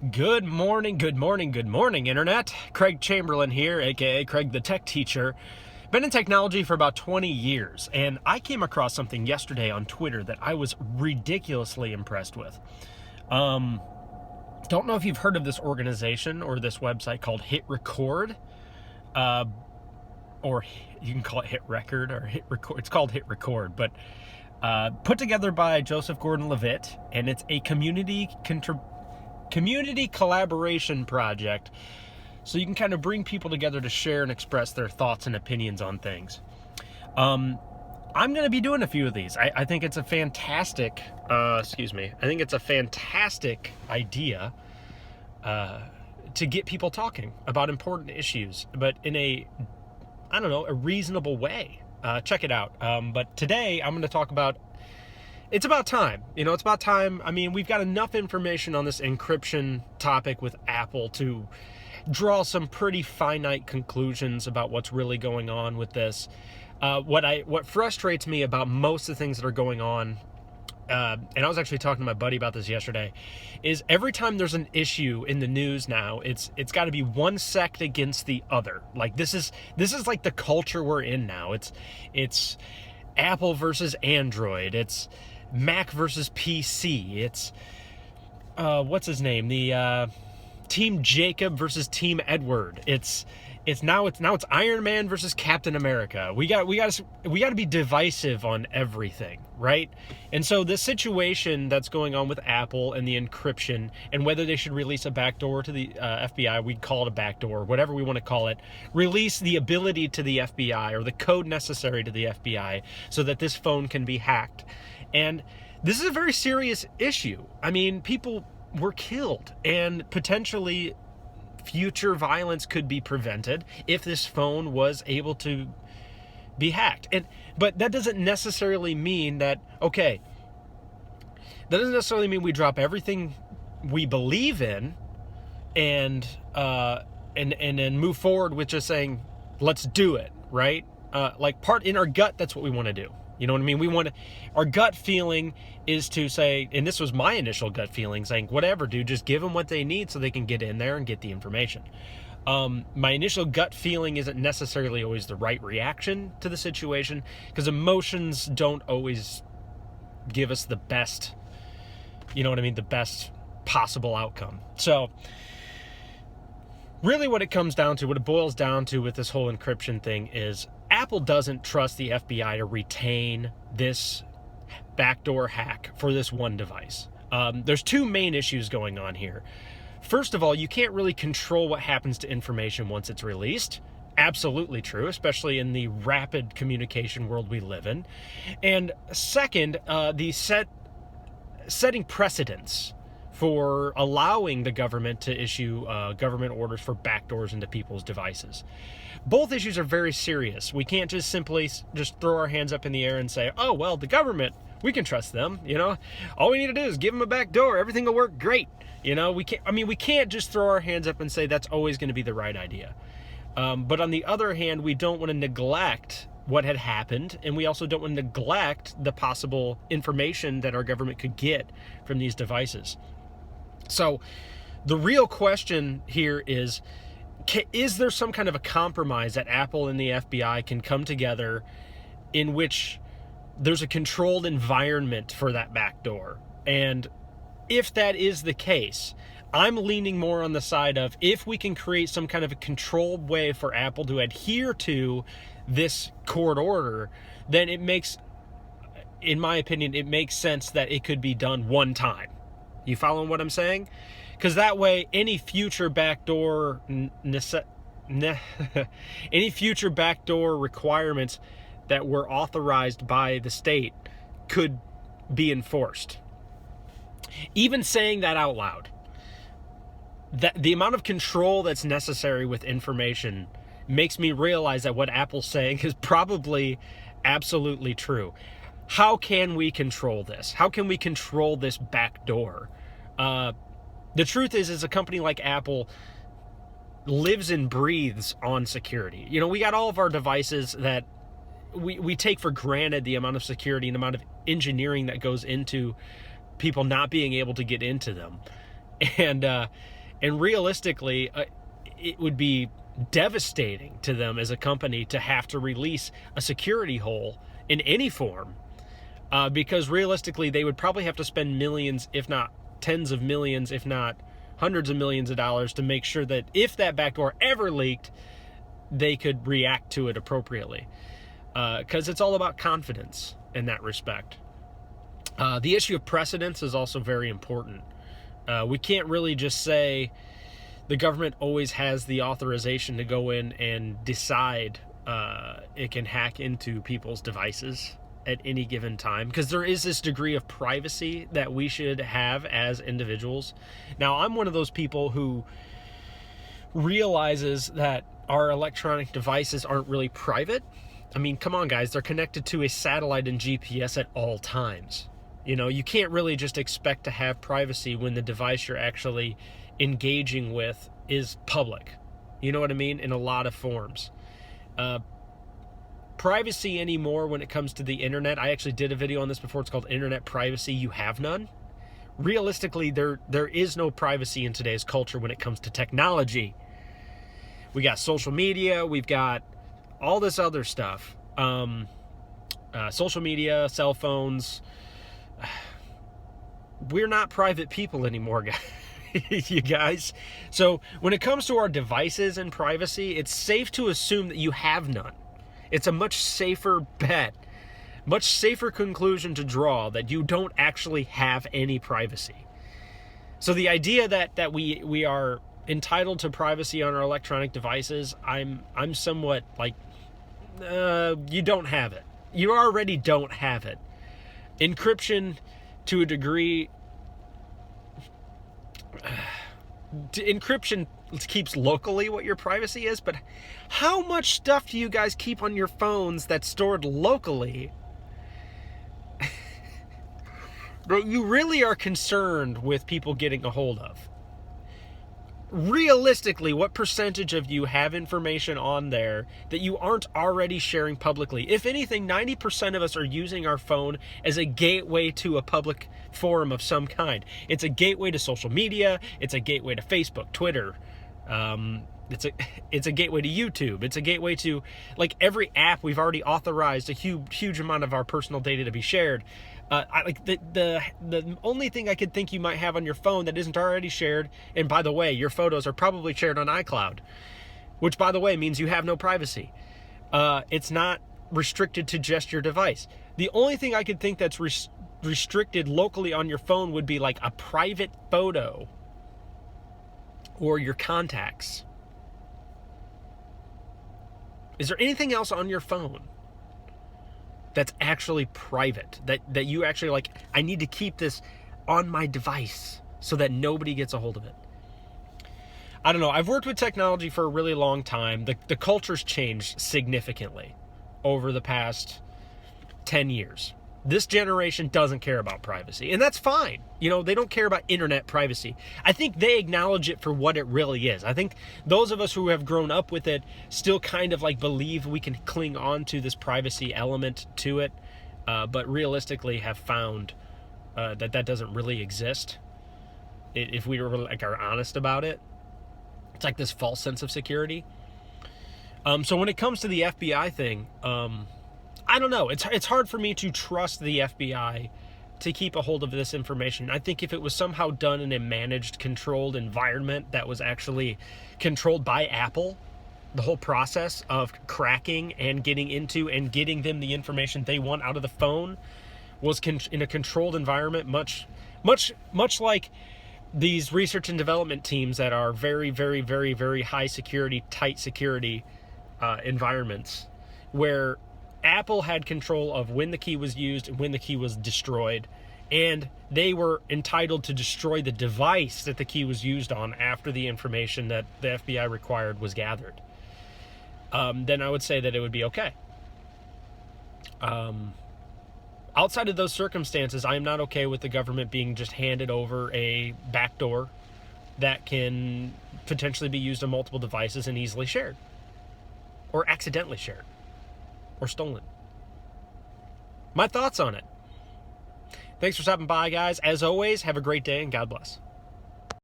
Good morning, good morning, good morning, Internet. Craig Chamberlain here, aka Craig the Tech Teacher. Been in technology for about 20 years, and I came across something yesterday on Twitter that I was ridiculously impressed with. Don't know if you've heard of this organization or this website called Hit Record, or you can call it Hit Record or Hit Record. It's called Hit Record, but put together by Joseph Gordon-Levitt, and it's a community collaboration project, so you can kind of bring people together to share and express their thoughts and opinions on things. I'm going to be doing a few of these. I think it's a fantastic, I think it's a fantastic idea to get people talking about important issues, but in a reasonable way. Check it out. But today I'm going to talk about it's about time. It's about time. I mean, we've got enough information on this encryption topic with Apple to draw some pretty finite conclusions about what's really going on with this. What frustrates me about most of the things that are going on, and I was actually talking to my buddy about this yesterday, is every time there's an issue in the news now, it's got to be one sect against the other. Like this is like the culture we're in now. It's Apple versus Android. It's Mac versus PC. It's what's his name? The Team Jacob versus Team Edward. It's Iron Man versus Captain America. We got to be divisive on everything, right? And so this situation that's going on with Apple and the encryption and whether they should release a backdoor to the FBI, we call it a backdoor, whatever we want to call it, release the ability to the FBI or the code necessary to the FBI so that this phone can be hacked. And this is a very serious issue. I mean, people were killed, and potentially future violence could be prevented if this phone was able to be hacked. But that doesn't necessarily mean that we drop everything we believe in and then move forward with just saying, let's do it, right? Part in our gut, that's what we want to do. You know what I mean? Our gut feeling is to say, and this was my initial gut feeling, saying, whatever, dude, just give them what they need so they can get in there and get the information. My initial gut feeling isn't necessarily always the right reaction to the situation, because emotions don't always give us the best, the best possible outcome. So really what it boils down to with this whole encryption thing is Apple doesn't trust the FBI to retain this backdoor hack for this one device. There's two main issues going on here. First of all, you can't really control what happens to information once it's released. Absolutely true, especially in the rapid communication world we live in. And second, setting precedents for allowing the government to issue government orders for backdoors into people's devices. Both issues are very serious. We can't just simply just throw our hands up in the air and say, oh, well, the government, we can trust them, All we need to do is give them a back door. Everything will work great. We can't just throw our hands up and say that's always going to be the right idea. But on the other hand, we don't want to neglect what had happened, and we also don't want to neglect the possible information that our government could get from these devices. So the real question here is there some kind of a compromise that Apple and the FBI can come together in which there's a controlled environment for that backdoor? And if that is the case, I'm leaning more on the side of if we can create some kind of a controlled way for Apple to adhere to this court order, then in my opinion, it makes sense that it could be done one time. You following what I'm saying? Because that way, any future backdoor requirements that were authorized by the state could be enforced. Even saying that out loud, that the amount of control that's necessary with information makes me realize that what Apple's saying is probably absolutely true. How can we control this? How can we control this backdoor? The truth is a company like Apple lives and breathes on security. We got all of our devices that we take for granted, the amount of security and the amount of engineering that goes into people not being able to get into them. And realistically, it would be devastating to them as a company to have to release a security hole in any form, because realistically they would probably have to spend millions, if not tens of millions, if not hundreds of millions of dollars to make sure that if that backdoor ever leaked, they could react to it appropriately, because it's all about confidence in that respect. The issue of precedence is also very important. We can't really just say the government always has the authorization to go in and decide it can hack into people's devices at any given time, because there is this degree of privacy that we should have as individuals. Now, I'm one of those people who realizes that our electronic devices aren't really private. I mean, come on, guys, they're connected to a satellite and GPS at all times. You know, you can't really just expect to have privacy when the device you're actually engaging with is public. You know what I mean? In a lot of forms. Privacy anymore when it comes to the internet, I actually did a video on this before. It's called Internet Privacy You Have None. Realistically, there is no privacy in today's culture when it comes to technology. We got social media, we've got all this other stuff. Social media, cell phones. We're not private people anymore, guys. You guys. So when it comes to our devices and privacy, it's safe to assume that you have none. It's a much safer bet, much safer conclusion to draw that you don't actually have any privacy. So the idea that we are entitled to privacy on our electronic devices, I'm somewhat like, you don't have it. You already don't have it. Encryption, to a degree, encryption keeps locally what your privacy is, but how much stuff do you guys keep on your phones that's stored locally that you really are concerned with people getting a hold of? Realistically, what percentage of you have information on there that you aren't already sharing publicly? If anything, 90% of us are using our phone as a gateway to a public forum of some kind. It's a gateway to social media. It's a gateway to Facebook, Twitter. It's a gateway to YouTube. It's a gateway to, like, every app. We've already authorized a huge amount of our personal data to be shared. The only thing I could think you might have on your phone that isn't already shared, and by the way, your photos are probably shared on iCloud, which, by the way, means you have no privacy. It's not restricted to just your device. The only thing I could think that's restricted locally on your phone would be like a private photo or your contacts. Is there anything else on your phone that's actually private, that you actually like, I need to keep this on my device so that nobody gets a hold of it? I don't know. I've worked with technology for a really long time. The culture's changed significantly over the past 10 years. This generation doesn't care about privacy, and that's fine. You know, they don't care about internet privacy. I think they acknowledge it for what it really is. I think those of us who have grown up with it still kind of like believe we can cling on to this privacy element to it, but realistically have found that doesn't really exist. If we were like are honest about it, it's like this false sense of security. So when it comes to the FBI thing, I don't know. It's hard for me to trust the FBI to keep a hold of this information. I think if it was somehow done in a managed, controlled environment that was actually controlled by Apple, the whole process of cracking and getting into and getting them the information they want out of the phone was in a controlled environment, much like these research and development teams that are very, very, very, very high security, tight security environments, where Apple had control of when the key was used and when the key was destroyed, and they were entitled to destroy the device that the key was used on after the information that the FBI required was gathered. Then I would say that it would be okay. Outside of those circumstances, I am not okay with the government being just handed over a backdoor that can potentially be used on multiple devices and easily shared, or accidentally shared, or stolen. My thoughts on it. Thanks for stopping by, guys. As always, have a great day and God bless.